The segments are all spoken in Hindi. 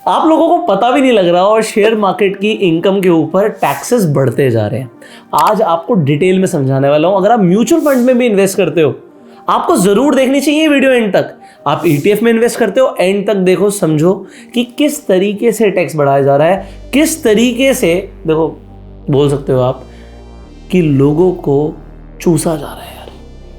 आप लोगों को पता भी नहीं लग रहा और शेयर मार्केट की इनकम के ऊपर टैक्सेस बढ़ते जा रहे हैं। आज आपको डिटेल में समझाने वाला हूं। अगर आप म्यूचुअल फंड में भी इन्वेस्ट करते हो, आपको जरूर देखनी चाहिए वीडियो एंड तक। आप ETF में इन्वेस्ट करते हो, एंड तक देखो, समझो कि किस तरीके से टैक्स बढ़ाया जा रहा है, किस तरीके से, देखो बोल सकते हो आप कि लोगों को चूसा जा रहा है।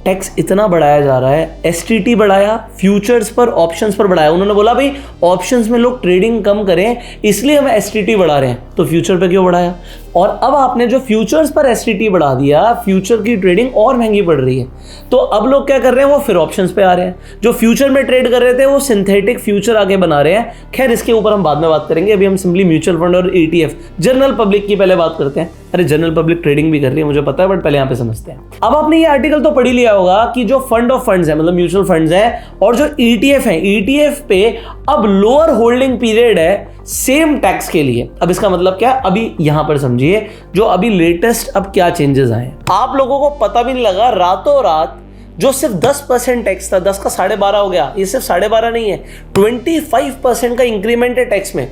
टैक्स इतना बढ़ाया जा रहा है, STT बढ़ाया, फ्यूचर्स पर, ऑप्शंस पर बढ़ाया। उन्होंने बोला भाई ऑप्शंस में लोग ट्रेडिंग कम करें, इसलिए हम STT बढ़ा रहे हैं, तो फ्यूचर पे क्यों बढ़ाया? और अब आपने जो फ्यूचर्स पर STT बढ़ा दिया, फ्यूचर की ट्रेडिंग और महंगी पड़ रही है, तो अब लोग क्या कर रहे हैं, वो फिर ऑप्शंस पे आ रहे हैं। जो फ्यूचर में ट्रेड कर रहे थे वो सिंथेटिक फ्यूचर आगे बना रहे हैं। खैर, इसके ऊपर हम बाद में बात करेंगे। अभी हम सिंपली म्यूचुअल फंड और ETF, जनरल पब्लिक की पहले बात करते हैं। अरे जनरल पब्लिक ट्रेडिंग भी कर रही है, मुझे पता है, बट पहले यहाँ पे समझते हैं। अब आपने ये आर्टिकल तो पढ़ ही लिया होगा कि जो फंड ऑफ फंड्स है, मतलब म्यूचुअल फंड्स है, और जो ETF है, ETF पे अब लोअर होल्डिंग पीरियड है सेम टैक्स के लिए। अब इसका मतलब क्या? अभी यहां पर समझिए जो अभी लेटेस्ट अब क्या चेंजेस आए। आप लोगों को पता भी नहीं लगा, रातों रात जो सिर्फ 10% टैक्स था, 10 का 12.5 हो गया। ये सिर्फ 12.5 नहीं है, 25% का इंक्रीमेंट है टैक्स में।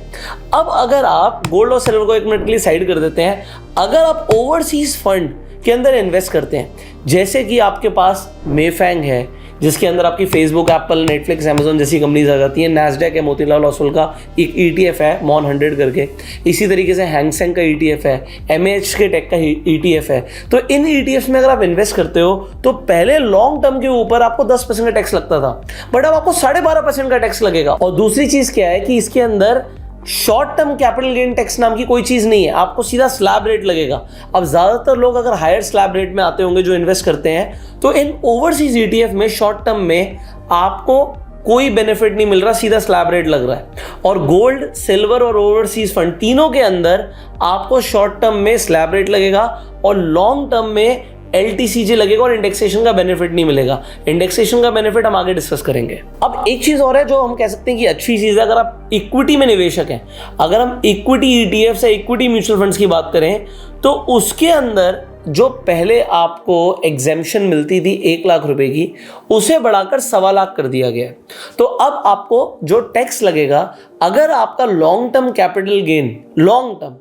अब अगर आप गोल्ड और सिल्वर को एक मिनट के लिए साइड कर देते हैं, अगर आप ओवरसीज फंड के अंदर इन्वेस्ट करते हैं, जैसे कि आपके पास मेफैंग है जिसके अंदर आपकी फेसबुक, एप्पल, नेटफ्लिक्स, अमेजोन जैसी कंपनीज आ जाती हैं, नैस्डैक है, मोतीलाल ओसवाल का एक ETF है, मॉन 100 करके, इसी तरीके से हैंगसेंग का ETF है, MAH के टेक का ETF है। तो इन ETFs में अगर आप इन्वेस्ट करते हो तो पहले लॉन्ग टर्म के ऊपर आपको 10% का टैक्स लगता था, बट अब आपको 12.5% का टैक्स लगेगा। और दूसरी चीज क्या है कि इसके अंदर short term capital gain tax नाम की कोई चीज नहीं है, आपको सीधा स्लैब रेट लगेगा। अब ज्यादातर लोग अगर हायर स्लैब रेट में आते होंगे जो इन्वेस्ट करते हैं, तो इन ओवरसीज ETF में शॉर्ट टर्म में आपको कोई बेनिफिट नहीं मिल रहा, सीधा स्लैब रेट लग रहा है। और गोल्ड, सिल्वर और ओवरसीज फंड तीनों के अंदर आपको शॉर्ट टर्म में स्लैब रेट लगेगा और लॉन्ग टर्म में LTCJ लगेगा और इंडेक्सेशन का बेनिफिट नहीं मिलेगा। इंडेक्सेशन का बेनिफिट हम आगे डिस्कस करेंगे। अब एक चीज और है जो हम कह सकते हैं कि अच्छी चीज है, अगर आप इक्विटी में निवेशक हैं, अगर हम इक्विटी ETF से इक्विटी म्यूचुअल फंड्स की बात करें, तो उसके अंदर जो पहले आपको एग्जेम्पशन मिलती थी 1 लाख रुपए की, उसे बढ़ाकर 1.25 लाख कर दिया गया। तो अब आपको जो टैक्स लगेगा, अगर आपका long term capital gain, long term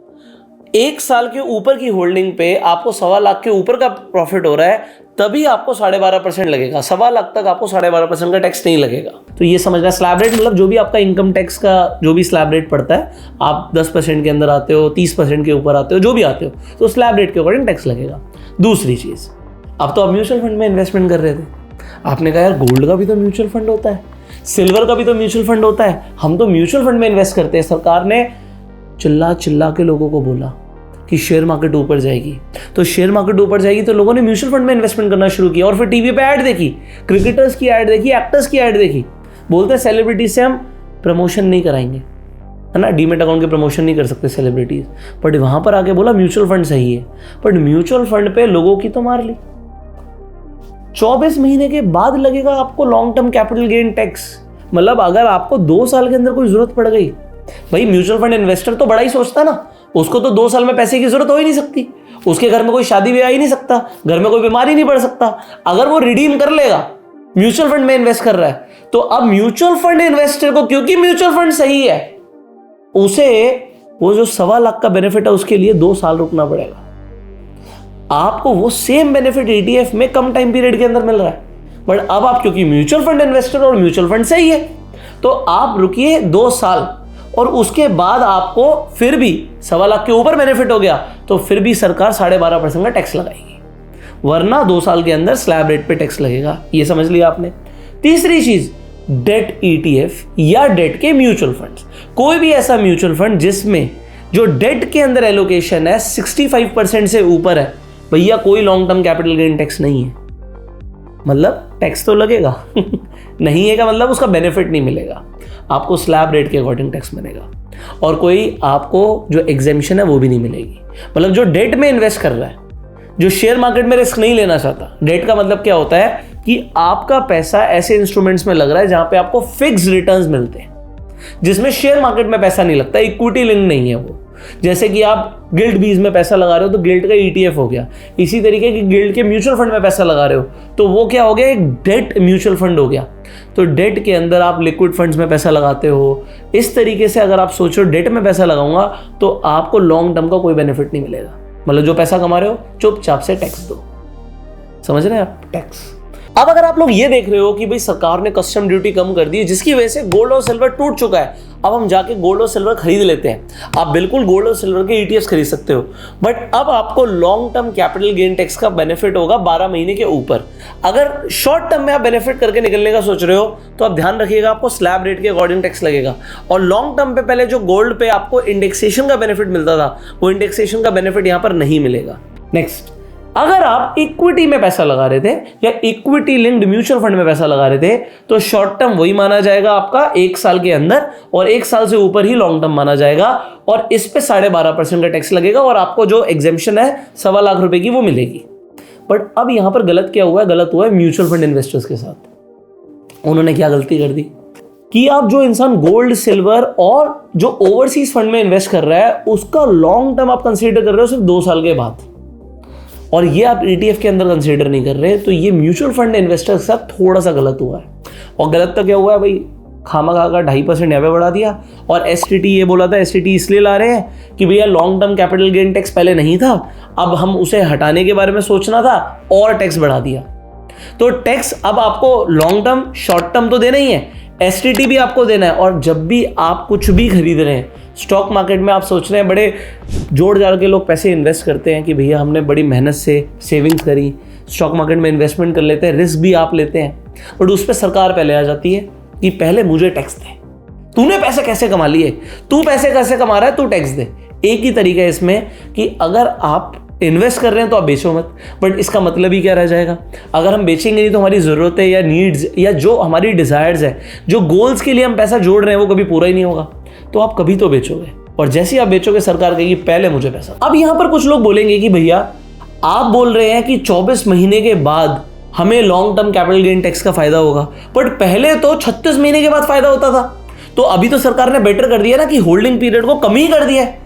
1 साल के ऊपर की होल्डिंग पे आपको 1.25 लाख के ऊपर का प्रॉफिट हो रहा है, तभी आपको 12.5% लगेगा। 1.25 लाख तक आपको 12.5% का टैक्स नहीं लगेगा। तो ये समझना, स्लैब रेट मतलब जो भी आपका इनकम टैक्स का जो भी स्लैब रेट पड़ता है, आप 10% के अंदर आते हो, 30% के ऊपर आते हो, जो भी आते हो, तो स्लैब रेट के अकॉर्डिंग टैक्स लगेगा। दूसरी चीज, अब तो आप म्यूचुअल फंड में इन्वेस्टमेंट कर रहे थे, आपने कहा यार गोल्ड का भी तो म्यूचुअल फंड होता है, सिल्वर का भी तो म्यूचुअल फंड होता है, हम तो म्यूचुअल फंड में इन्वेस्ट करते हैं। सरकार ने चिल्ला चिल्ला के लोगों को बोला कि शेयर मार्केट ऊपर जाएगी, तो शेयर मार्केट ऊपर जाएगी, तो लोगों ने म्यूचुअल फंड में इन्वेस्टमेंट करना शुरू किया। और फिर टीवी पे ऐड देखी, क्रिकेटर्स की ऐड देखी, एक्टर्स की ऐड देखी, बोलते हैं सेलिब्रिटीज से हम प्रमोशन नहीं कराएंगे, है ना, डीमेट अकाउंट के प्रमोशन नहीं कर सकते सेलिब्रिटीज। बट वहां पर आके बोला म्यूचुअल फंड सही है, बट म्यूचुअल फंड पे लोगों की तो मार ली। 24 महीने के बाद लगेगा आपको long term capital gain tax. मतलब अगर आपको 2 साल के अंदर कोई जरूरत पड़ गई, भाई म्यूचुअल फंड इन्वेस्टर तो बड़ा ही सोचता ना, उसको तो 2 साल में पैसे की जरूरत हो ही नहीं सकती, उसके घर में कोई शादी भी आ ही नहीं सकता, घर में कोई बीमारी नहीं पड़ सकता। अगर वो रिडीम कर लेगा, म्यूचुअल फंड में इन्वेस्ट कर रहा है, तो अब म्यूचुअल फंड इन्वेस्टर को, क्योंकि म्यूचुअल फंड सही है, उसे वो जो 1.25 लाख का बेनिफिट है उसके लिए 2 साल रुकना पड़ेगा। आपको वो सेम बेनिफिट ETF में कम टाइम पीरियड के अंदर मिल रहा है, बट अब आप क्योंकि म्यूचुअल फंड इन्वेस्टर और म्यूचुअल फंड सही है, तो आप रुकिए 2 साल, और उसके बाद आपको फिर भी 1.25 लाख के ऊपर बेनिफिट हो गया, तो फिर भी सरकार 12.5% का टैक्स लगाएगी, वरना 2 साल के अंदर स्लैब रेट पे टैक्स लगेगा। ये समझ लिया आपने। तीसरी चीज, डेट ETF या डेट के म्यूचुअल फंड्स। कोई भी ऐसा म्यूचुअल फंड जिसमें जो डेट के अंदर एलोकेशन है 65% से ऊपर है, भैया कोई long term capital gain tax नहीं है, मतलब टैक्स तो लगेगा नहीं है का मतलब उसका बेनिफिट नहीं मिलेगा, आपको स्लैब रेट के अकॉर्डिंग टैक्स मिलेगा, और कोई आपको जो एग्जेम्पशन है वो भी नहीं मिलेगी। मतलब जो डेट में इन्वेस्ट कर रहा है, जो शेयर मार्केट में रिस्क नहीं लेना चाहता, डेट का मतलब क्या होता है कि आपका पैसा ऐसे इंस्ट्रूमेंट्स में लग रहा है जहां पे आपको फिक्स रिटर्न्स मिलते हैं, जिसमें शेयर मार्केट में पैसा नहीं लगता, इक्विटी लिंक नहीं है वो, जैसे कि आप गिल्ड बीज में पैसा लगा रहे हो तो गिल्ड का ETF हो गया, इसी तरीके की गिल्ड के म्यूचुअल फंड में पैसा लगा रहे हो तो वो क्या हो गया, एक डेट म्यूचुअल फंड हो गया। तो डेट के अंदर आप लिक्विड फंड्स में पैसा लगाते हो। इस तरीके से अगर आप सोचो डेट में पैसा लगाऊंगा तो आपको लॉन्ग टर्म का कोई बेनिफिट नहीं मिलेगा। मतलब जो पैसा कमा रहे हो चुपचाप से टैक्स दो। समझ रहे हैं आप? टैक्स। अब अगर आप लोग ये देख रहे हो कि भाई सरकार ने कस्टम ड्यूटी कम कर दी है जिसकी वजह से गोल्ड और सिल्वर टूट चुका है, अब हम जाके गोल्ड और सिल्वर खरीद लेते हैं। आप बिल्कुल गोल्ड और सिल्वर के ETFs खरीद सकते हो, बट अब आपको long term capital gain tax का बेनिफिट होगा 12 महीने के ऊपर। अगर शॉर्ट टर्म में आप बेनिफिट करके निकलने का सोच रहे हो तो आप ध्यान रखिएगा आपको स्लैब रेट के अकॉर्डिंग टैक्स लगेगा। और लॉन्ग टर्म पे पहले जो गोल्ड पे आपको इंडेक्सेशन का बेनिफिट मिलता था वो इंडेक्सेशन का बेनिफिट यहां पर नहीं मिलेगा। नेक्स्ट, अगर आप इक्विटी में पैसा लगा रहे थे या इक्विटी लिंक्ड म्यूचुअल फंड में पैसा लगा रहे थे तो शॉर्ट टर्म वही माना जाएगा आपका 1 साल के अंदर, और 1 साल से ऊपर ही लॉन्ग टर्म माना जाएगा, और इस पे 12.5% का टैक्स लगेगा और आपको जो एग्जेम्पशन है 1.25 लाख रुपए की वो मिलेगी। बट अब यहां पर गलत क्या हुआ है? गलत हुआ है म्यूचुअल फंड इन्वेस्टर्स के साथ। उन्होंने क्या गलती कर दी कि आप जो इंसान गोल्ड सिल्वर और जो ओवरसीज फंड में इन्वेस्ट कर रहा है उसका लॉन्ग टर्म आप कंसीडर कर रहे हो सिर्फ 2 साल के बाद, और ये आप ETF के अंदर कंसीडर नहीं कर रहे। तो ये म्यूचुअल फंड इन्वेस्टर के साथ थोड़ा सा गलत हुआ है। और गलत तो क्या हुआ है भाई, खामा का 2.5% यहाँ पे बढ़ा दिया, और STT ये बोला था, STT इसलिए ला रहे हैं कि भैया long term capital gain tax पहले नहीं था, अब हम उसे हटाने के बारे में सोचना था और टैक्स बढ़ा दिया। तो टैक्स अब आपको लॉन्ग टर्म शॉर्ट टर्म तो देना ही है, STT भी आपको देना है। और जब भी आप कुछ भी खरीद रहे हैं स्टॉक मार्केट में, आप सोच रहे हैं, बड़े जोड़ जाड़ के लोग पैसे इन्वेस्ट करते हैं कि भैया हमने बड़ी मेहनत से सेविंग्स करी, स्टॉक मार्केट में इन्वेस्टमेंट कर लेते हैं, रिस्क भी आप लेते हैं, बट उस पर सरकार पहले आ जाती है कि पहले मुझे टैक्स दे, तूने पैसे कैसे कमा लिए, तू पैसे कैसे कमा रहा है, तू टैक्स दे। एक ही तरीका है इसमें कि अगर आप इन्वेस्ट कर रहे हैं तो आप बेचो मत, बट इसका मतलब ही क्या रह जाएगा? अगर हम बेचेंगे नहीं तो हमारी ज़रूरतें या नीड्स या जो हमारी डिज़ायर्स है, जो गोल्स के लिए हम पैसा जोड़ रहे हैं वो कभी पूरा ही नहीं होगा, तो आप कभी तो बेचोगे। और जैसे ही आप बेचोगे सरकार कहेगी पहले मुझे पैसा। अब यहां पर कुछ लोग बोलेंगे कि भैया आप बोल रहे हैं कि 24 महीने के बाद हमें long term capital gain tax का फायदा होगा, बट पहले तो 36 महीने के बाद फायदा होता था। तो अभी तो सरकार ने बेटर कर दिया ना कि होल्डिंग पीरियड को कम ही कर दिया है।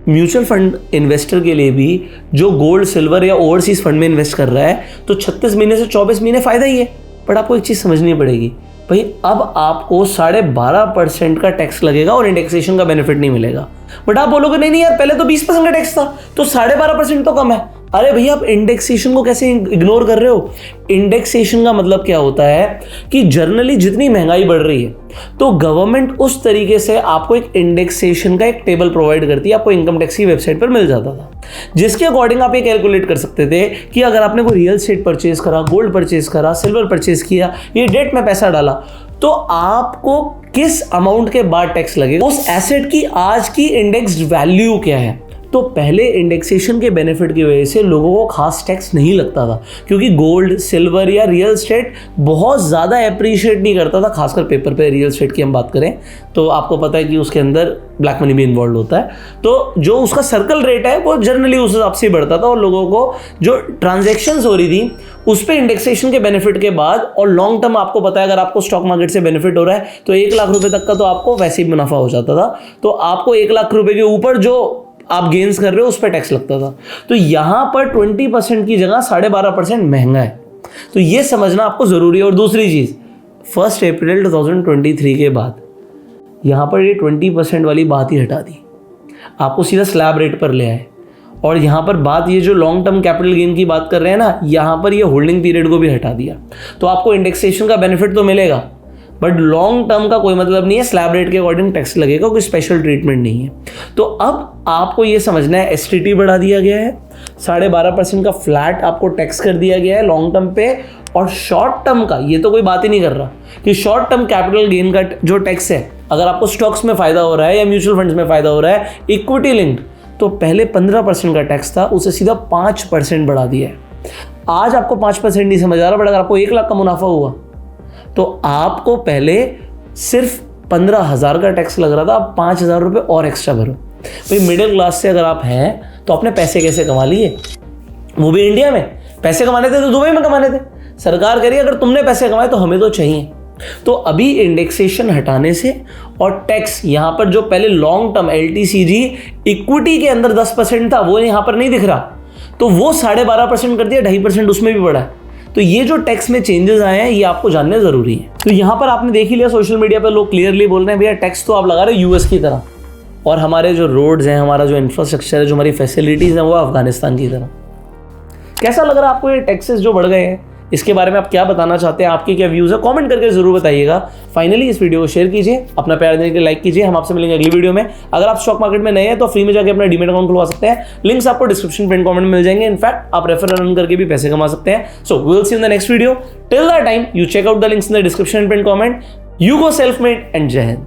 म्यूचुअल फंड इन्वेस्टर के लिए भी जो गोल्ड सिल्वर या ओवरसीज फंड में इन्वेस्ट कर रहा है तो 36 महीने से 24 महीने फायदा ही है। बट आपको एक चीज समझनी पड़ेगी भाई, अब आपको 12.5% का टैक्स लगेगा और इंडेक्सेशन का बेनिफिट नहीं मिलेगा। बट आप बोलोगे नहीं यार पहले तो 20% का टैक्स था तो 12.5% तो कम है। अरे भैया आप इंडेक्सेशन को कैसे इग्नोर कर रहे हो? इंडेक्सेशन का मतलब क्या होता है कि जनरली जितनी महंगाई बढ़ रही है तो गवर्नमेंट उस तरीके से आपको एक इंडेक्सेशन का एक टेबल प्रोवाइड करती है, आपको इनकम टैक्स की वेबसाइट पर मिल जाता था, जिसके अकॉर्डिंग आप ये कैलकुलेट कर सकते थे कि अगर आपने कोई रियल एस्टेट परचेज करा, गोल्ड परचेज करा, सिल्वर परचेज किया, ये डेट में पैसा डाला, तो आपको किस अमाउंट के बाद टैक्स लगेगा, उस एसेट की आज की इंडेक्स्ड वैल्यू क्या है। तो पहले इंडेक्सेशन के बेनिफिट की वजह से लोगों को खास टैक्स नहीं लगता था, क्योंकि गोल्ड सिल्वर या रियल एस्टेट बहुत ज़्यादा अप्रिशिएट नहीं करता था। खासकर पेपर पे रियल एस्टेट की हम बात करें तो आपको पता है कि उसके अंदर ब्लैक मनी भी इन्वॉल्व होता है, तो जो उसका सर्कल रेट है वो जनरली उस हिसाब से बढ़ता था, और लोगों को जो ट्रांजेक्शन्स हो रही थी उस पर इंडेक्सेशन के बेनिफिट के बाद, और लॉन्ग टर्म आपको पता है अगर आपको स्टॉक मार्केट से बेनिफिट हो रहा है तो 1 लाख रुपए तक का तो आपको वैसे ही मुनाफा हो जाता था, तो आपको 1 लाख रुपए के ऊपर जो आप गेन्स कर रहे हो उस पर टैक्स लगता था। तो यहां पर 20% की जगह 12.5% महंगा है, तो ये समझना आपको जरूरी है। और दूसरी चीज 1 अप्रैल 2023 के बाद यहां पर ये 20% वाली बात ही हटा दी, आपको सीधा स्लैब रेट पर ले आए। और यहाँ पर बात ये जो लॉन्ग टर्म कैपिटल गेन की बात कर रहे हैं ना, यहाँ पर ये होल्डिंग पीरियड को भी हटा दिया, तो आपको इंडेक्सेशन का बेनिफिट तो मिलेगा बट लॉन्ग टर्म का कोई मतलब नहीं है, स्लैब रेट के अकॉर्डिंग टैक्स लगेगा, कोई स्पेशल ट्रीटमेंट नहीं है। तो अब आपको ये समझना है STT बढ़ा दिया गया है, 12.5% का फ्लैट आपको टैक्स कर दिया गया है लॉन्ग टर्म पे, और शॉर्ट टर्म का ये तो कोई बात ही नहीं कर रहा कि शॉर्ट टर्म कैपिटल गेन का जो टैक्स है, अगर आपको स्टॉक्स में फायदा हो रहा है या म्यूचुअल फंड्स में फायदा हो रहा है इक्विटी लिंक्ड, तो पहले 15% का टैक्स था उसे सीधा 5% बढ़ा दिया है। आज आपको 5% नहीं समझ आ रहा, बट अगर आपको 1 लाख का मुनाफा हुआ तो आपको पहले सिर्फ 15,000 का टैक्स लग रहा था, अब 5,000 रुपये और एक्स्ट्रा भरो। भाई मिडिल क्लास से अगर आप हैं तो आपने पैसे कैसे कमा लिए, वो भी इंडिया में। पैसे कमाने थे तो दुबई में कमाने थे, सरकार कह रही है अगर तुमने पैसे कमाए तो हमें तो चाहिए। तो अभी इंडेक्सेशन हटाने से और टैक्स यहाँ पर जो पहले लॉन्ग टर्म LTCG इक्विटी के अंदर 10% था वो यहाँ पर नहीं दिख रहा, तो वो 12.5% कर दिया, 2.5% उसमें भी बढ़ा है। तो ये जो टैक्स में चेंजेस आए हैं ये आपको जानने जरूरी है। तो यहाँ पर आपने देख ही लिया, सोशल मीडिया पर लोग क्लियरली बोल रहे हैं भैया टैक्स तो आप लगा रहे हो यूएस की तरह, और हमारे जो रोड्स हैं, हमारा जो इंफ्रास्ट्रक्चर है, जो हमारी फैसिलिटीज हैं वो अफगानिस्तान की तरह। कैसा लग रहा है आपको ये टैक्सेस जो बढ़ गए हैं? इसके बारे में आप क्या बताना चाहते हैं, आपके क्या व्यूज है, कमेंट करके जरूर बताइएगा। फाइनली इस वीडियो को शेयर कीजिए, अपना प्यार देने के लिए लाइक कीजिए। हम आपसे मिलेंगे अगली वीडियो में। अगर आप स्टॉक मार्केट में नए हैं तो फ्री में जाकर अपना डीमैट अकाउंट खुलवा सकते हैं, लिंक्स आपको डिस्क्रिप्शन पिन कमेंट में मिल जाएंगे। इनफैक्ट आप रेफर रन करके भी पैसे कमा सकते हैं। So we will see in the next video. Till that time you check out the links in the description pin comment. You go self made and जय हिंद।